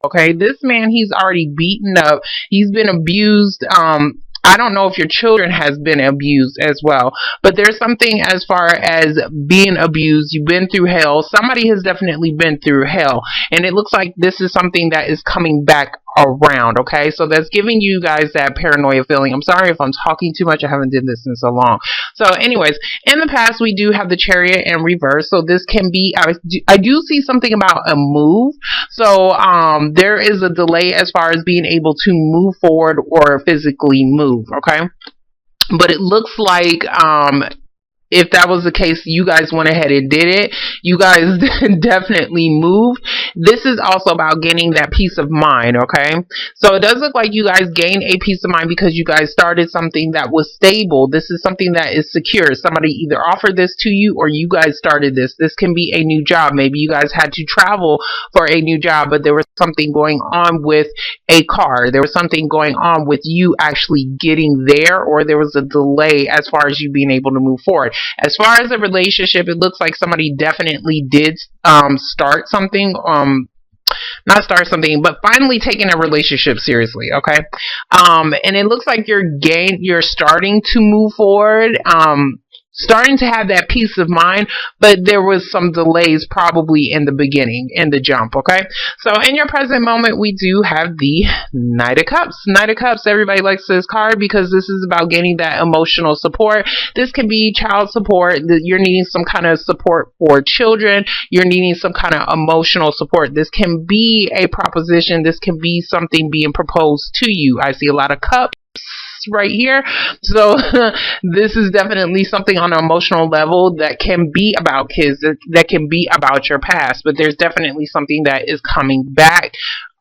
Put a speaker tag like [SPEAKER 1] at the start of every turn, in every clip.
[SPEAKER 1] Okay, this man, he's already beaten up. He's been abused. I don't know if your children has been abused as well, but there's something as far as being abused. You've been through hell. Somebody has definitely been through hell, and it looks like this is something that is coming back around. Okay, so that's giving you guys that paranoia feeling. I'm sorry if I'm talking too much. I haven't did this in so long. So anyways, in the past we do have the Chariot in reverse, so this can be, I do see something about a move. So there is a delay as far as being able to move forward or physically move. Okay, but it looks like if that was the case, you guys went ahead and did it. You guys definitely moved. This is also about gaining that peace of mind, okay? So it does look like you guys gained a peace of mind because you guys started something that was stable. This is something that is secure. Somebody either offered this to you or you guys started this. This can be a new job. Maybe you guys had to travel for a new job, but there was something going on with a car. There was something going on with you actually getting there, or there was a delay as far as you being able to move forward. As far as a relationship, it looks like somebody definitely did start something, not start something, but finally taking a relationship seriously, okay? And it looks like you're starting to move forward, starting to have that peace of mind, but there was some delays probably in the beginning, in the jump, okay? So in your present moment, we do have the Knight of Cups. Knight of Cups, everybody likes this card because this is about getting that emotional support. This can be child support. You're needing some kind of support for children. You're needing some kind of emotional support. This can be a proposition. This can be something being proposed to you. I see a lot of cups right here, so this is definitely something on an emotional level that can be about kids, that can be about your past, but there's definitely something that is coming back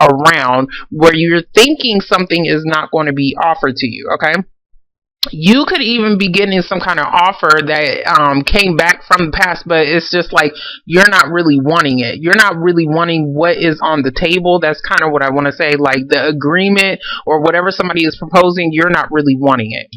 [SPEAKER 1] around where you're thinking something is not going to be offered to you, okay? You could even be getting some kind of offer that came back from the past, but it's just like you're not really wanting it. You're not really wanting what is on the table. That's kind of what I want to say. Like the agreement or whatever somebody is proposing, you're not really wanting it.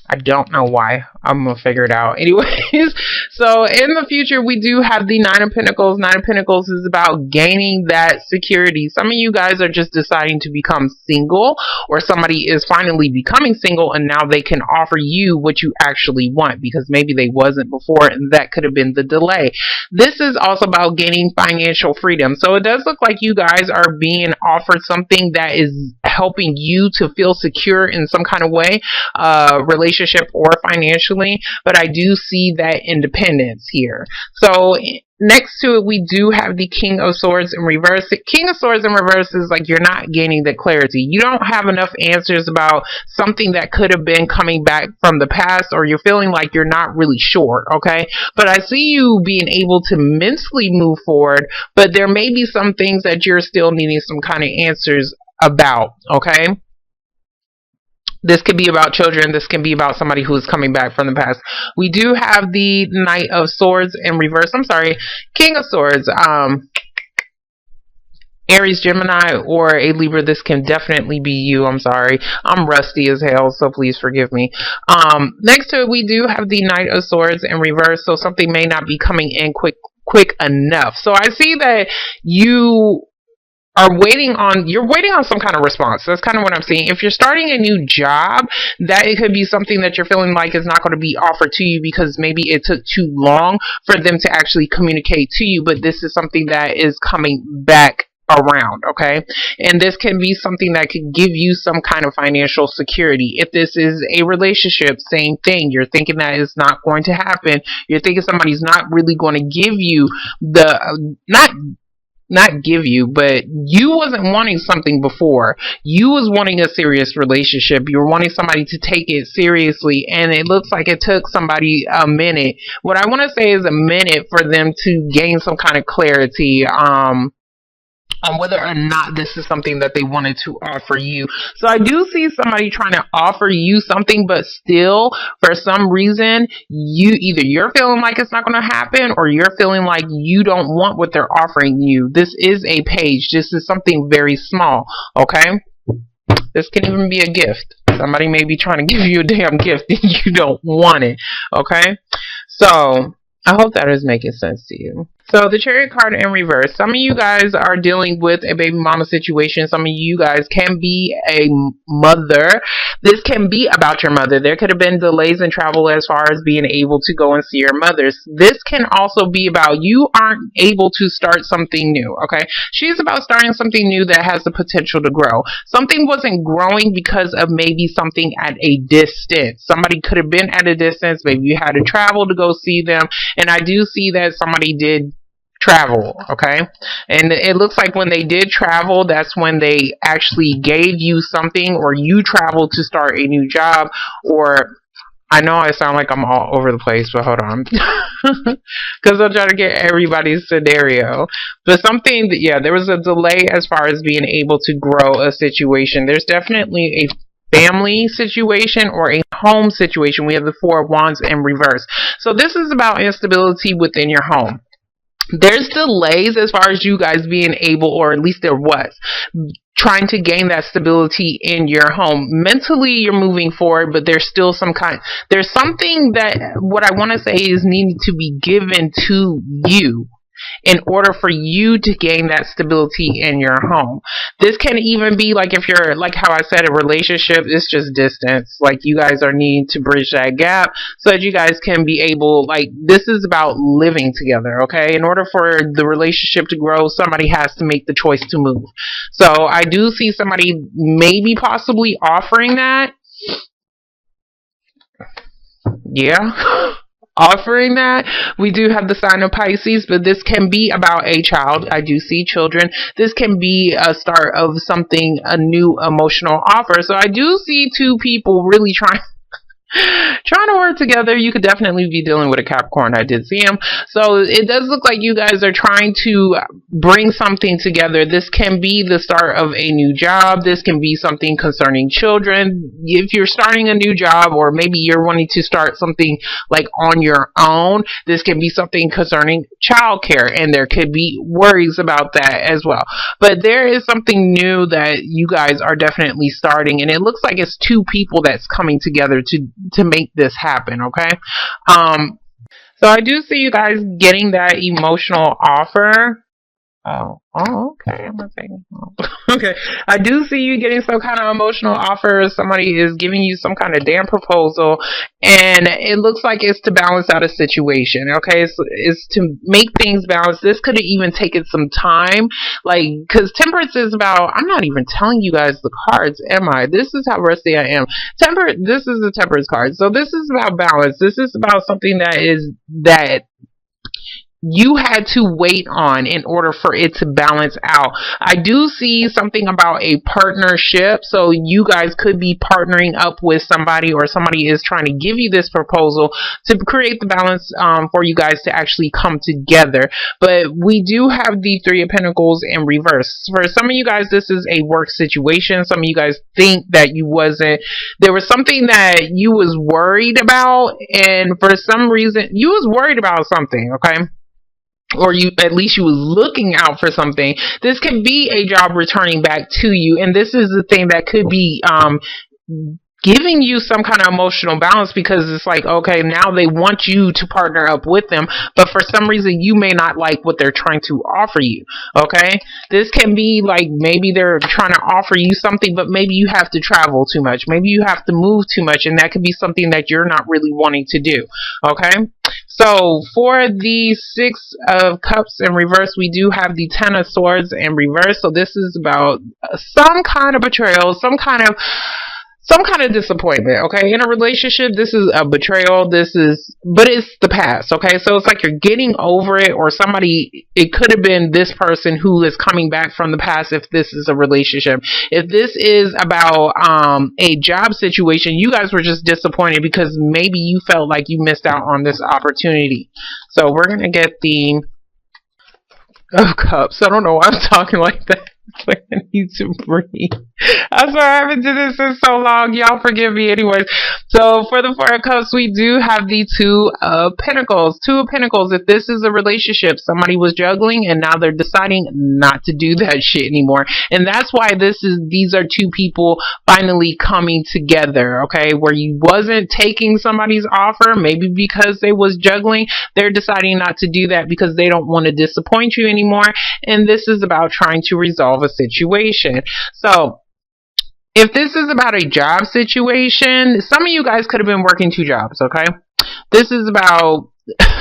[SPEAKER 1] I don't know why. I'm going to figure it out. Anyways, so in the future, we do have the Nine of Pentacles. Nine of Pentacles is about gaining that security. Some of you guys are just deciding to become single, or somebody is finally becoming single and now they can offer you what you actually want because maybe they wasn't before, and that could have been the delay. This is also about gaining financial freedom. So it does look like you guys are being offered something that is helping you to feel secure in some kind of way, relationship or financially, but I do see that independence here. So next to it, we do have the King of Swords in reverse. The King of Swords in reverse is like you're not gaining the clarity. You don't have enough answers about something that could have been coming back from the past, or you're feeling like you're not really sure, okay? But I see you being able to mentally move forward, but there may be some things that you're still needing some kind of answers about, okay? This could be about children. This can be about somebody who is coming back from the past. We do have the Knight of Swords in reverse. I'm sorry, King of Swords. Aries, Gemini, or a Libra. This can definitely be you. I'm sorry. I'm rusty as hell, so please forgive me. Next to it, we do have the Knight of Swords in reverse. So something may not be coming in quick enough. So I see that you're waiting on some kind of response. That's kind of what I'm seeing. If you're starting a new job, that it could be something that you're feeling like is not going to be offered to you because maybe it took too long for them to actually communicate to you, but this is something that is coming back around, okay? And this can be something that could give you some kind of financial security. If this is a relationship, same thing. You're thinking that it's not going to happen. You're thinking somebody's not really going to give you the not give you, but you wasn't wanting something before. You was wanting a serious relationship. You were wanting somebody to take it seriously, and it looks like it took somebody a minute. What I want to say is a minute for them to gain some kind of clarity on whether or not this is something that they wanted to offer you. So I do see somebody trying to offer you something, but still, for some reason, you're feeling like it's not going to happen, or you're feeling like you don't want what they're offering you. This is a page. This is something very small, okay? This can even be a gift. Somebody may be trying to give you a damn gift and you don't want it, okay? So I hope that is making sense to you. So the Chariot card in reverse. Some of you guys are dealing with a baby mama situation. Some of you guys can be a mother. This can be about your mother. There could have been delays in travel as far as being able to go and see your mothers. This can also be about you aren't able to start something new. Okay, she's about starting something new that has the potential to grow. Something wasn't growing because of maybe something at a distance. Somebody could have been at a distance. Maybe you had to travel to go see them. And I do see that somebody did travel, okay? And it looks like when they did travel, that's when they actually gave you something, or you traveled to start a new job, or I know I sound like I'm all over the place, but hold on. Because I'll try to get everybody's scenario. But something, yeah, there was a delay as far as being able to grow a situation. There's definitely a family situation or a home situation. We have the Four of Wands in reverse. So this is about instability within your home. There's delays as far as you guys being able, or at least there was, trying to gain that stability in your home. Mentally, you're moving forward, but there's still there's something that, what I want to say is, needing to be given to you in order for you to gain that stability in your home. This can even be like, if you're, like how I said, a relationship, it's just distance. Like, you guys are needing to bridge that gap so that you guys can be able, like, this is about living together, okay? In order for the relationship to grow, somebody has to make the choice to move. So I do see somebody maybe possibly offering that. Yeah. Offering that. We do have the sign of Pisces, but this can be about a child. I do see children. This can be a start of something, a new emotional offer. So I do see two people really trying to work together. You could definitely be dealing with a Capricorn. I did see him. So it does look like you guys are trying to bring something together. This can be the start of a new job. This can be something concerning children. If you're starting a new job, or maybe you're wanting to start something like on your own, this can be something concerning childcare, and there could be worries about that as well. But there is something new that you guys are definitely starting, and it looks like it's two people that's coming together to make this happen, okay? So I do see you guys getting that emotional offer. Okay. I'm not saying. Okay. I do see you getting some kind of emotional offer. Somebody is giving you some kind of damn proposal, and it looks like it's to balance out a situation. Okay, it's to make things balance. This could have even taken some time, like, because Temperance is about. I'm not even telling you guys the cards, am I? This is how rusty I am. This is the Temperance card. So this is about balance. This is about something that you had to wait on in order for it to balance out. I do see something about a partnership. So you guys could be partnering up with somebody, or somebody is trying to give you this proposal to create the balance for you guys to actually come together. But we do have the Three of Pentacles in reverse. For some of you guys, this is a work situation. Some of you guys think that there was something that you was worried about, and for some reason you was worried about something, okay? Or at least you was looking out for something. This could be a job returning back to you, and this is the thing that could be giving you some kind of emotional balance, because it's like, okay, now they want you to partner up with them, but for some reason you may not like what they're trying to offer you. Okay, this can be like, maybe they're trying to offer you something, but maybe you have to travel too much, maybe you have to move too much, and that could be something that you're not really wanting to do. Okay, so for the Six of Cups in reverse, we do have the Ten of Swords in reverse. So this is about some kind of betrayal, some kind of disappointment, okay? In a relationship, this is a betrayal, but it's the past, okay? So it's like you're getting over it, or it could have been this person who is coming back from the past if this is a relationship. If this is about a job situation, you guys were just disappointed because maybe you felt like you missed out on this opportunity. So we're going to get the of Cups. I don't know why I'm talking like that. Like, I need to breathe. I'm sorry, I haven't done this in so long. Y'all forgive me anyways. So for the Four of Cups, we do have the Two of Pentacles. Two of Pentacles, if this is a relationship, somebody was juggling and now they're deciding not to do that shit anymore. And that's why these are two people finally coming together, okay? Where you wasn't taking somebody's offer, maybe because they was juggling, they're deciding not to do that because they don't want to disappoint you anymore. And this is about trying to resolve a situation. So if this is about a job situation, some of you guys could have been working two jobs, okay? This is about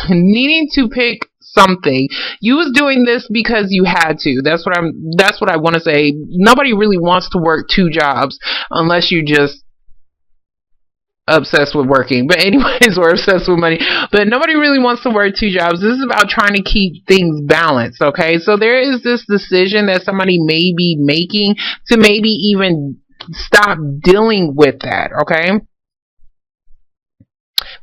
[SPEAKER 1] needing to pick something. You was doing this because you had to. That's what I want to say. Nobody really wants to work two jobs unless you just obsessed with working, but anyways, we're obsessed with money, but nobody really wants to work two jobs. This is about trying to keep things balanced, okay? So there is this decision that somebody may be making to maybe even stop dealing with that, okay?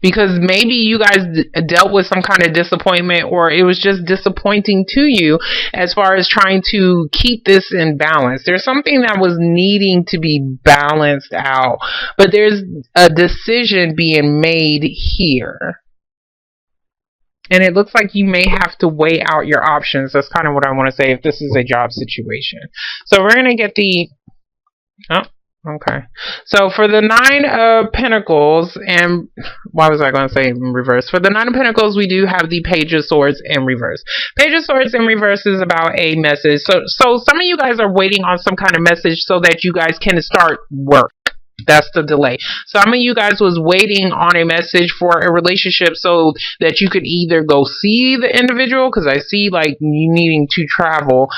[SPEAKER 1] Because maybe you guys dealt with some kind of disappointment, or it was just disappointing to you as far as trying to keep this in balance. There's something that was needing to be balanced out, but there's a decision being made here. And it looks like you may have to weigh out your options. That's kind of what I want to say if this is a job situation. So we're going to get the... Oh, okay. So for the Nine of Pentacles, and why was I going to say in reverse? For the Nine of Pentacles, we do have the Page of Swords in reverse. Page of Swords in reverse is about a message. So some of you guys are waiting on some kind of message so that you guys can start work. That's the delay. Some of you guys was waiting on a message for a relationship so that you could either go see the individual, because I see like you needing to travel.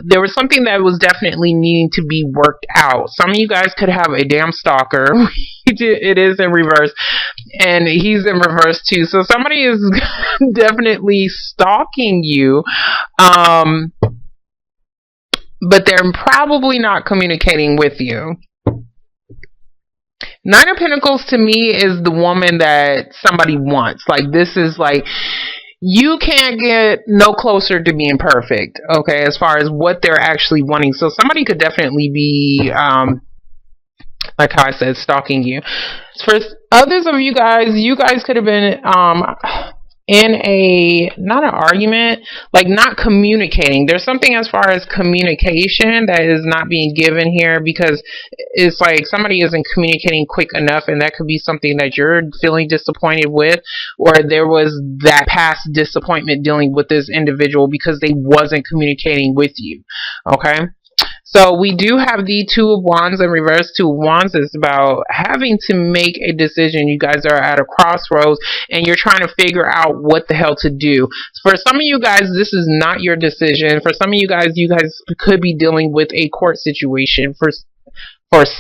[SPEAKER 1] There was something that was definitely needing to be worked out. Some of you guys could have a damn stalker. It is in reverse, and he's in reverse too. So somebody is definitely stalking you. But they're probably not communicating with you. Nine of Pentacles to me is the woman that somebody wants. Like, this is like, you can't get no closer to being perfect, okay, as far as what they're actually wanting. So somebody could definitely be, like how I said, stalking you. For others of you guys could have been, in a, not an argument, like not communicating. There's something as far as communication that is not being given here, because it's like somebody isn't communicating quick enough, and that could be something that you're feeling disappointed with, or there was that past disappointment dealing with this individual because they wasn't communicating with you, okay? So we do have the Two of Wands in reverse. Two of Wands is about having to make a decision. You guys are at a crossroads and you're trying to figure out what the hell to do. For some of you guys, this is not your decision. For some of you guys could be dealing with a court situation. For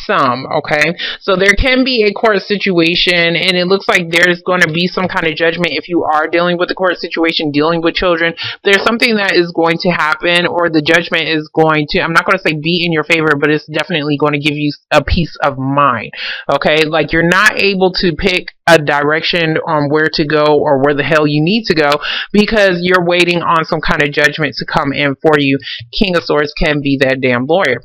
[SPEAKER 1] some, okay? So there can be a court situation, and it looks like there's going to be some kind of judgment if you are dealing with a court situation, dealing with children. There's something that is going to happen, or the judgment is going to, I'm not going to say be in your favor, but it's definitely going to give you a peace of mind, okay? Like, you're not able to pick a direction on where to go or where the hell you need to go because you're waiting on some kind of judgment to come in for you. King of Swords can be that damn lawyer.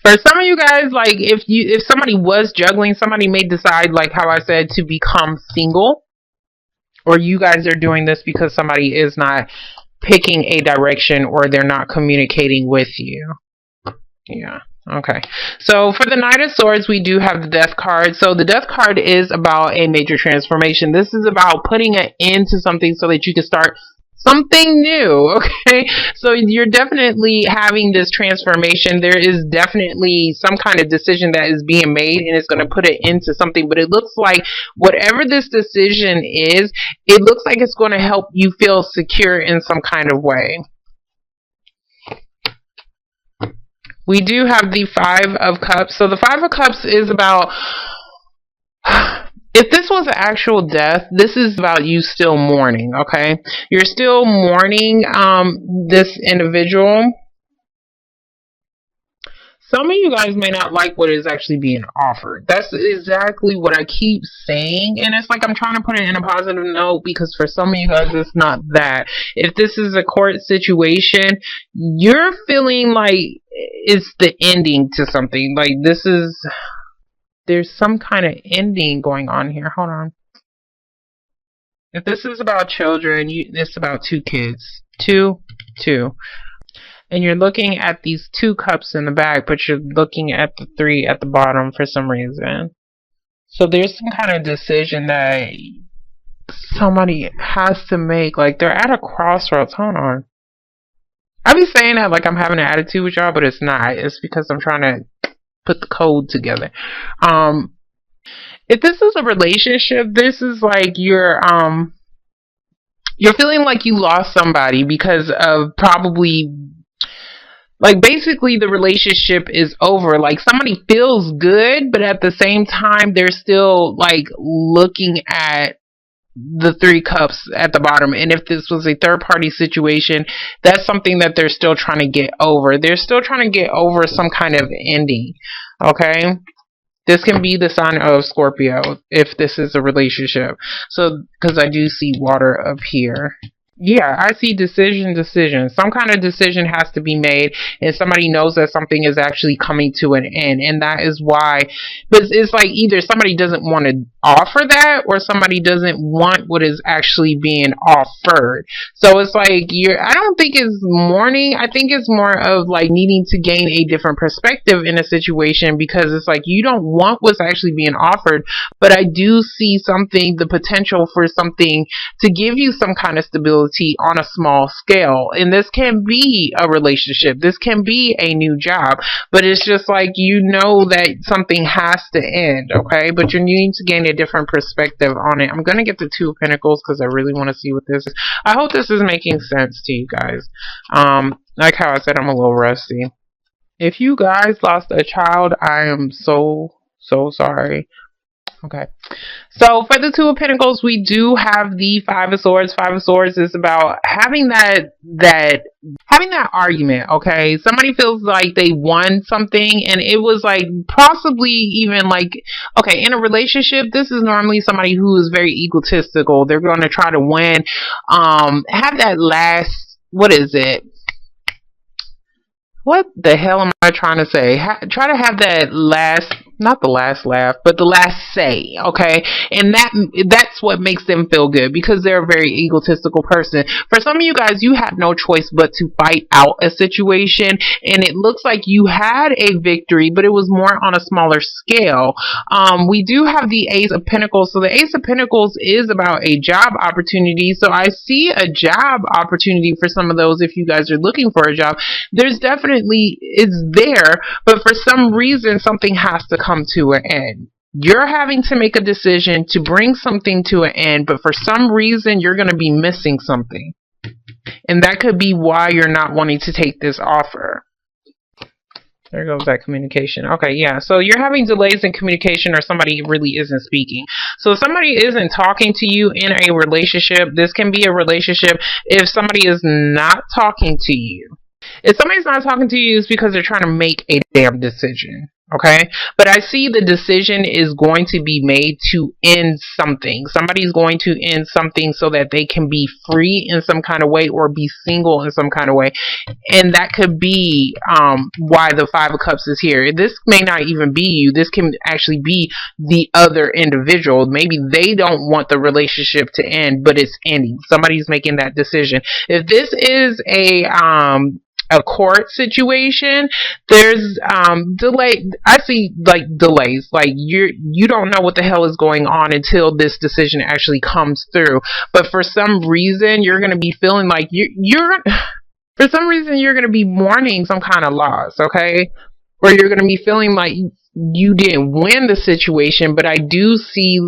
[SPEAKER 1] For some of you guys, like, if somebody was juggling, somebody may decide, like how I said, to become single. Or you guys are doing this because somebody is not picking a direction, or they're not communicating with you. Yeah. Okay. So for the Knight of Swords, we do have the Death card. So the Death card is about a major transformation. This is about putting an end to something so that you can start something new, okay? So you're definitely having this transformation. There is definitely some kind of decision that is being made, and it's going to put it into something. But it looks like whatever this decision is, it looks like it's going to help you feel secure in some kind of way. We do have the Five of Cups. So the Five of Cups is about... If this was an actual death, this is about you still mourning, okay? You're still mourning this individual. Some of you guys may not like what is actually being offered. That's exactly what I keep saying. And it's like I'm trying to put it in a positive note, because for some of you guys, it's not that. If this is a court situation, you're feeling like it's the ending to something. Like, there's some kind of ending going on here. Hold on. If this is about children, it's about two kids. Two. And you're looking at these 2 cups in the back, but you're looking at the 3 at the bottom for some reason. So there's some kind of decision that somebody has to make. Like, they're at a crossroads. Hold on. I be saying that like I'm having an attitude with y'all, but it's not. It's because I'm trying to put the code together. If this is a relationship, this is like you're feeling like you lost somebody because of probably, like, basically the relationship is over. Like, somebody feels good, but at the same time they're still like looking at the 3 cups at the bottom. And if this was a third party situation, that's something that they're still trying to get over. They're still trying to get over some kind of ending. Okay? This can be the sign of Scorpio if this is a relationship. So, because I do see water up here. Yeah, I see decision. Some kind of decision has to be made, and somebody knows that something is actually coming to an end, and that is why. But it's like either somebody doesn't want to offer that, or somebody doesn't want what is actually being offered. So it's like I don't think it's mourning. I think it's more of like needing to gain a different perspective in a situation, because it's like you don't want what's actually being offered, but I do see the potential for something to give you some kind of stability on a small scale. And this can be a relationship, this can be a new job, but it's just like that something has to end. Okay, but you're needing to gain a different perspective on it. I'm gonna get the 2 of Pentacles because I really want to see what this is. I hope this is making sense to you guys. Like how I said, I'm a little rusty. If you guys lost a child, I am so sorry. Okay, so for the 2 of Pentacles, we do have the 5 of Swords. 5 of Swords is about having that argument. Okay, somebody feels like they won something, and it was like possibly even like, okay, in a relationship, this is normally somebody who is very egotistical. They're going to try to win. Have that last, what is it? What the hell am I trying to say? Try to have that last, not the last laugh, but the last say, okay? And that's what makes them feel good, because they're a very egotistical person. For some of you guys, you had no choice but to fight out a situation, and it looks like you had a victory, but it was more on a smaller scale. We do have the Ace of Pentacles. So the Ace of Pentacles is about a job opportunity. So I see a job opportunity for some of those. If you guys are looking for a job, there's definitely, it's there, but for some reason, something has to come to an end. You're having to make a decision to bring something to an end, but for some reason, you're going to be missing something. And that could be why you're not wanting to take this offer. There goes that communication. Okay, yeah. So you're having delays in communication, or somebody really isn't speaking. So if somebody isn't talking to you in a relationship, this can be a relationship if somebody is not talking to you. If somebody's not talking to you, it's because they're trying to make a damn decision. Okay, but I see the decision is going to be made to end something. Somebody's going to end something so that they can be free in some kind of way, or be single in some kind of way. And that could be why the 5 of Cups is here. This may not even be you. This can actually be the other individual. Maybe they don't want the relationship to end, but it's ending. Somebody's making that decision. If this is a court situation, there's delay. I see like delays, like you don't know what the hell is going on until this decision actually comes through. But for some reason, you're going to be feeling like you're for some reason you're going to be mourning some kind of loss, okay? Or you're going to be feeling like you didn't win the situation. But I do see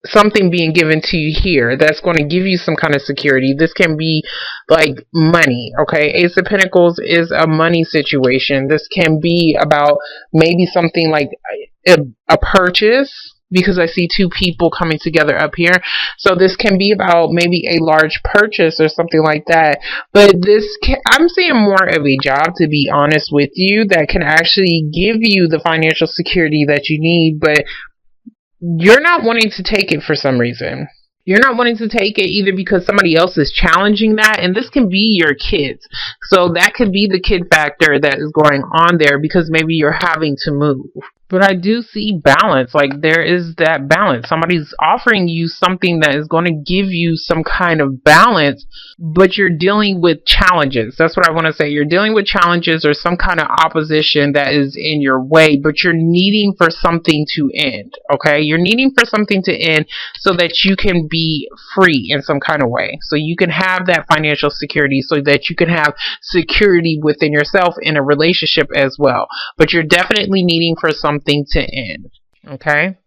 [SPEAKER 1] something being given to you here that's going to give you some kind of security. This can be like money, okay? Ace of Pentacles is a money situation. This can be about maybe something like a purchase, because I see 2 people coming together up here. So this can be about maybe a large purchase or something like that. But I'm seeing more of a job, to be honest with you, that can actually give you the financial security that you need, but you're not wanting to take it for some reason. You're not wanting to take it either because somebody else is challenging that, and this can be your kids. So that could be the kid factor that is going on there, because maybe you're having to move. But I do see balance. Like, there is that balance. Somebody's offering you something that is going to give you some kind of balance, but you're dealing with challenges. That's what I want to say. You're dealing with challenges or some kind of opposition that is in your way, but you're needing for something to end. Okay? You're needing for something to end so that you can be free in some kind of way. So you can have that financial security, so that you can have security within yourself in a relationship as well. But you're definitely needing for something to end. Okay?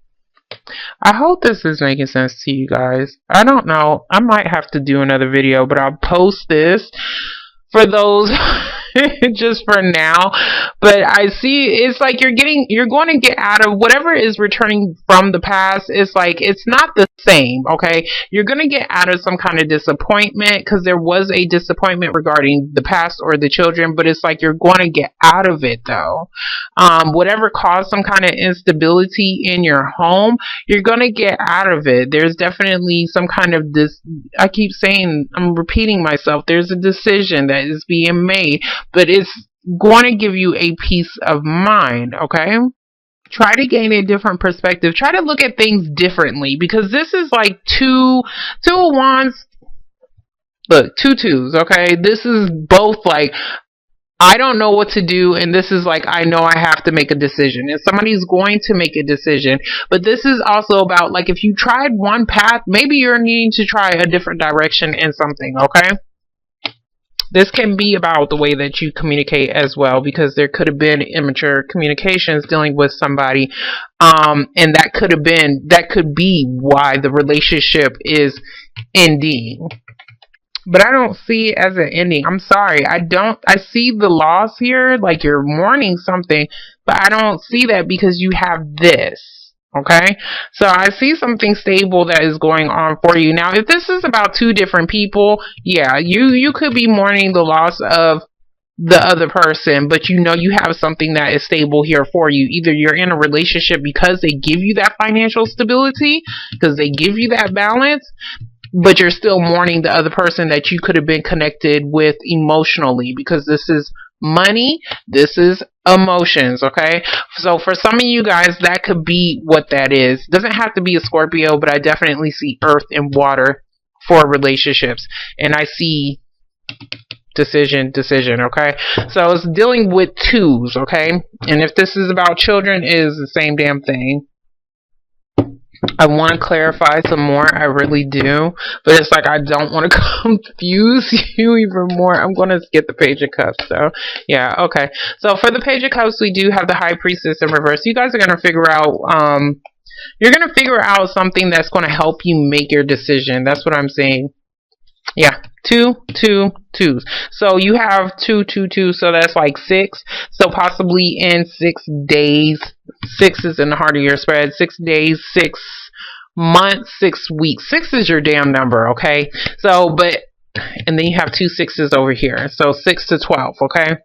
[SPEAKER 1] I hope this is making sense to you guys. I don't know. I might have to do another video, but I'll post this for those just for now. But I see it's like you're going to get out of whatever is returning from the past. It's like it's not the same. Okay, you're going to get out of some kind of disappointment, because there was a disappointment regarding the past or the children, but it's like you're going to get out of it though. Whatever caused some kind of instability in your home, you're going to get out of it. There's definitely some kind of this, I keep saying, I'm repeating myself, there's a decision that is being made, but it's going to give you a peace of mind. Okay? Try to gain a different perspective. Try to look at things differently, because this is like two of wands. Look, two twos. Okay? This is both like, I don't know what to do, and this is like, I know I have to make a decision, and somebody's going to make a decision. But this is also about, like, if you tried one path, maybe you're needing to try a different direction in something. Okay? This can be about the way that you communicate as well, because there could have been immature communications dealing with somebody, and that could be why the relationship is ending. But I don't see it as an ending. I'm sorry. I see the loss here, like you're mourning something, but I don't see that, because you have this. Okay? So I see something stable that is going on for you. Now, if this is about two different people, yeah, you could be mourning the loss of the other person, but you know you have something that is stable here for you. Either you're in a relationship because they give you that financial stability, because they give you that balance, but you're still mourning the other person that you could have been connected with emotionally, because this is money, this is emotions. Okay, so for some of you guys, that could be what that is. Doesn't have to be a Scorpio, but I definitely see earth and water for relationships, and I see decision. Okay, so it's dealing with twos. Okay, and if this is about children, it is the same damn thing. I want to clarify some more, I really do, but it's like I don't want to confuse you even more. I'm going to skip the Page of Cups, so yeah, okay. So for the Page of Cups, we do have the High Priestess in reverse. You guys are going to figure out, you're going to figure out something that's going to help you make your decision. That's what I'm saying. Yeah, 2, 2, 2s. So you have 2, 2, 2, so that's like 6. So possibly in 6 days, 6 is in the heart of your spread. 6 days, 6 months, 6 weeks. 6 is your damn number, okay? So, but, and then you have 2 6s over here. So 6 to 12, okay?